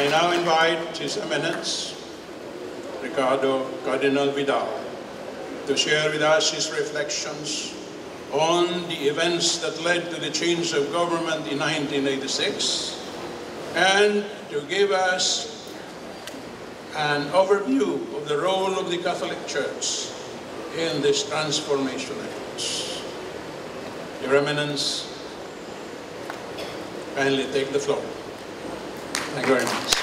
I now invite His Eminence, Ricardo Cardinal Vidal, to share with us his reflections on the events that led to the change of government in 1986 and to give us an overview of the role of the Catholic Church in this transformation efforts. Your Eminence, kindly take the floor. Thank you very much.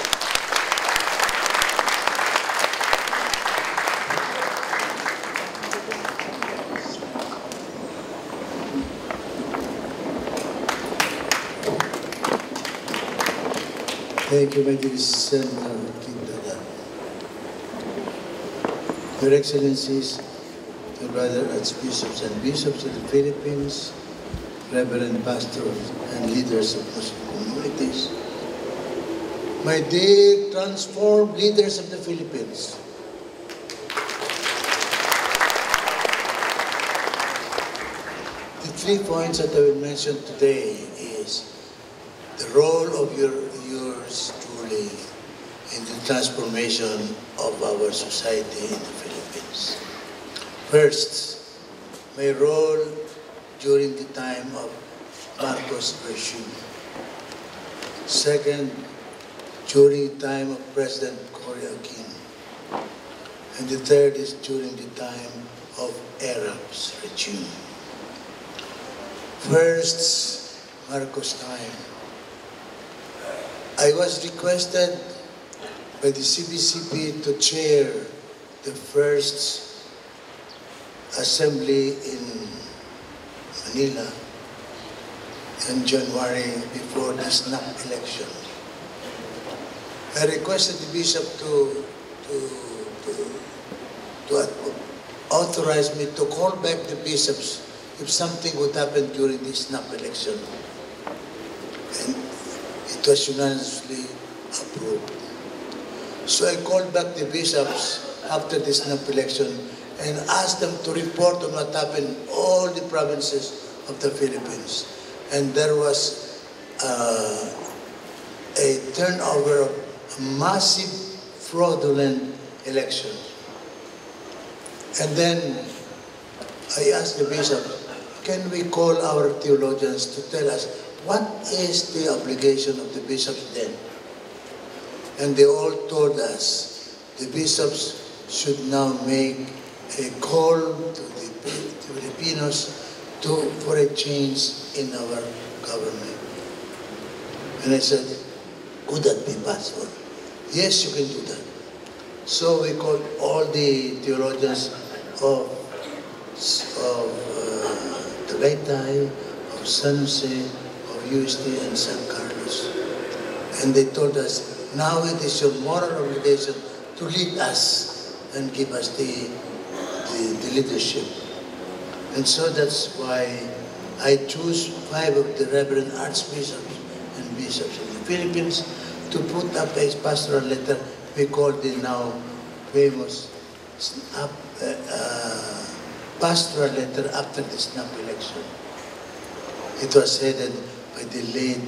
Thank you, my dear Senator Quintada. Your Excellencies, the brother Archbishops and Bishops of the Philippines, Reverend Pastors and leaders of Muslim communities, my dear transformed leaders of the Philippines, the 3 points that I will mention today is the role of yours truly in the transformation of our society in the Philippines. First, my role during the time of Marcos regime. Second, during the time of President Cory Aquino. And the third is during the time of Arab's regime. First, Marcos time. I was requested by the CBCP to chair the first assembly in Manila in January before the snap election. I requested the bishop to authorize me to call back the bishops if something would happen during the snap election. And it was unanimously approved. So I called back the bishops after the snap election and asked them to report on what happened in all the provinces of the Philippines. And there was a turnover of a massive fraudulent election. And then I asked the bishops, can we call our theologians to tell us what is the obligation of the bishops then? And they all told us the bishops should now make a call to the Filipinos for a change in our government. And I said, could that be possible? Yes, you can do that. So we called all the theologians of Tagaytay, of San Jose, of UST and San Carlos. And they told us, now it is your moral obligation to lead us and give us the leadership. And so that's why I choose 5 of the Reverend Archbishops and Bishops in the Philippines to put up a pastoral letter we call the now famous pastoral letter after the snap election. It was headed by the late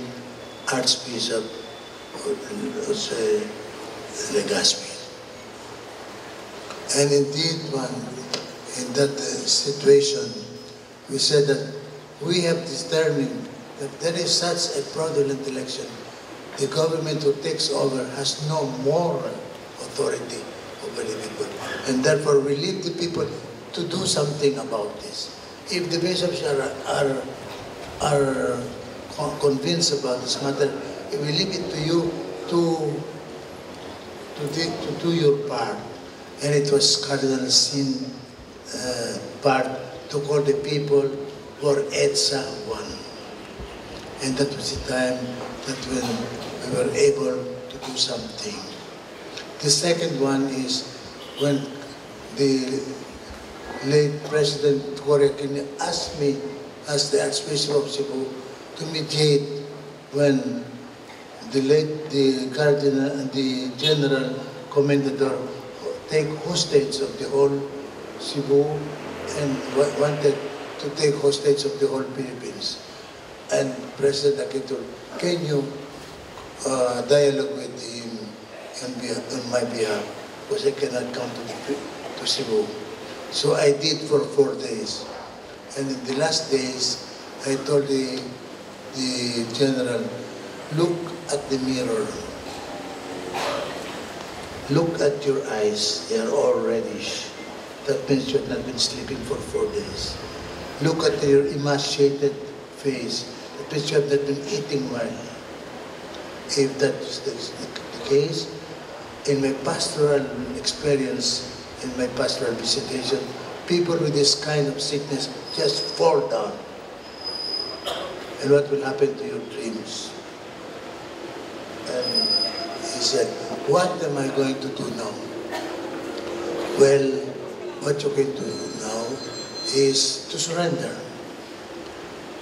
Archbishop Legazpi. And indeed, in that situation, we said that we have determined that there is such a fraudulent election. The government who takes over has no moral authority over the people. And therefore, we leave the people to do something about this. If the bishops are convinced about this matter, we leave it to you to do your part. And it was Cardinal Sin part to call the people for EDSA 1. And that was the time that when we were able to do something. The second one is when the late President Cory Aquino asked me, as the Archbishop of Cebu, to mediate when the Cardinal and the General Commendador take hostage of the whole Cebu and wanted to take hostage of the whole Philippines. And President Aquino, can you dialogue with him on my behalf, because I cannot come to Cebu. So I did for 4 days. And in the last days, I told the general, look at the mirror. Look at your eyes, they are all reddish. That means you have not been sleeping for 4 days. Look at your emaciated face. That means you have not been eating well. If that's the case, in my pastoral experience, in my pastoral visitation, people with this kind of sickness just fall down. And what will happen to your dreams? And he said, what am I going to do now? Well, what you're going to do now is to surrender.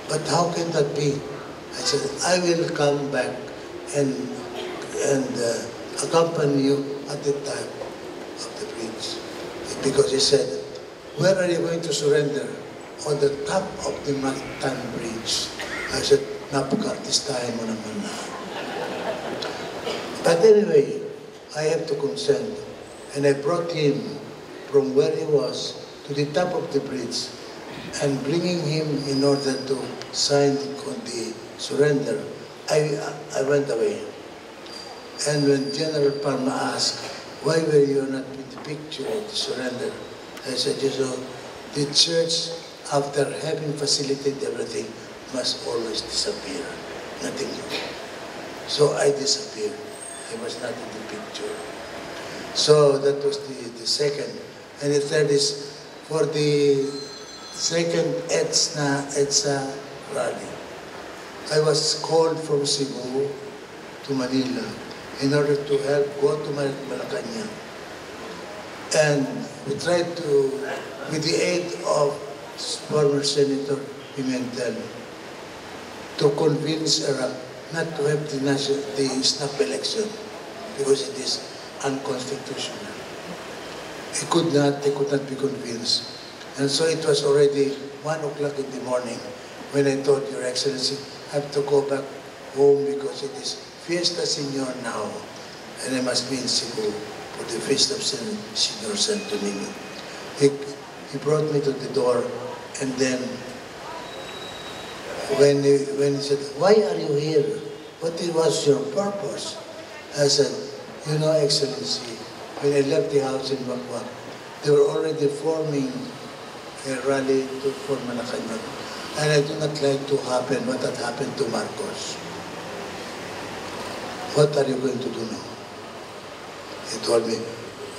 But how can that be? I said, I will come back and accompany you at the time of the bridge. Because he said, where are you going to surrender? On the top of the Mactan Bridge. I said, napaka-artistahin mo naman na. But anyway, I have to consent. And I brought him from where he was to the top of the bridge and bringing him in order to sign the surrender. I went away. And when General Palma asked, why were you not with the picture of the surrender? I said, you know, the church, after having facilitated everything, must always disappear. Nothing new. So I disappeared. I was not in the picture. So that was the second. And the third is for the second EDSA rally. I was called from Cebu to Manila in order to help go to Malacanang. And we tried to, with the aid of former Senator Pimentel, to convince Iraq not to have the snap election because it is unconstitutional. They could not be convinced. And so it was already 1 o'clock in the morning when I told Your Excellency, I have to go back home because it is Fiesta Señor now, and I must be in Cebu for the feast of Señor Santo Niño. He brought me to the door, and then when he said, why are you here? What was your purpose? I said, you know, Excellency, when I left the house in Bakwak, they were already forming a rally for Malacanang. And I do not like to happen what had happened to Marcos. What are you going to do now? He told me,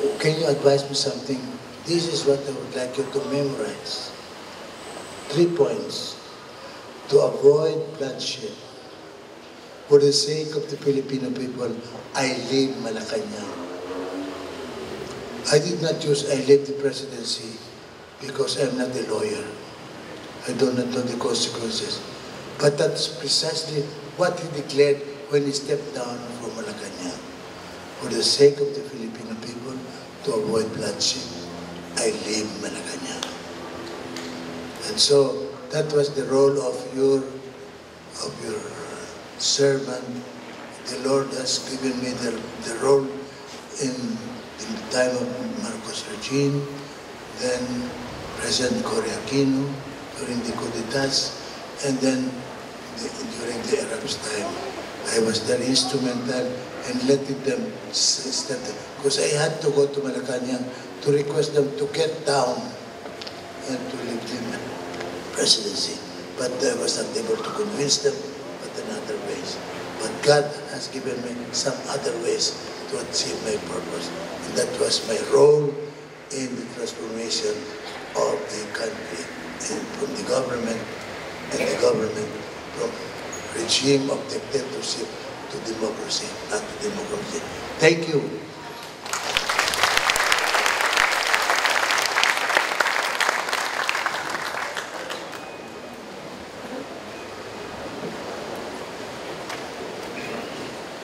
oh, can you advise me something? This is what I would like you to memorize. 3 points. To avoid bloodshed. For the sake of the Filipino people, I leave Malacanang. I did not choose I leave the presidency because I'm not a lawyer. I do not know the consequences. But that's precisely what he declared when he stepped down from Malacanang. For the sake of the Filipino people, to avoid bloodshed, I leave Malacanang. And so that was the role of your servant. The Lord has given me the role in the time of Marcos regime, then President Cory Aquino during the coup d'etats, and then during the Arabs' time. I was very instrumental in letting them step down, because I had to go to Malacanang to request them to get down and to leave the presidency. But I was not able to convince them, but in other ways. But God has given me some other ways to achieve my purpose. And that was my role in the transformation of the country, and from the government, from regime of dictatorship to democracy, not democracy. Thank you.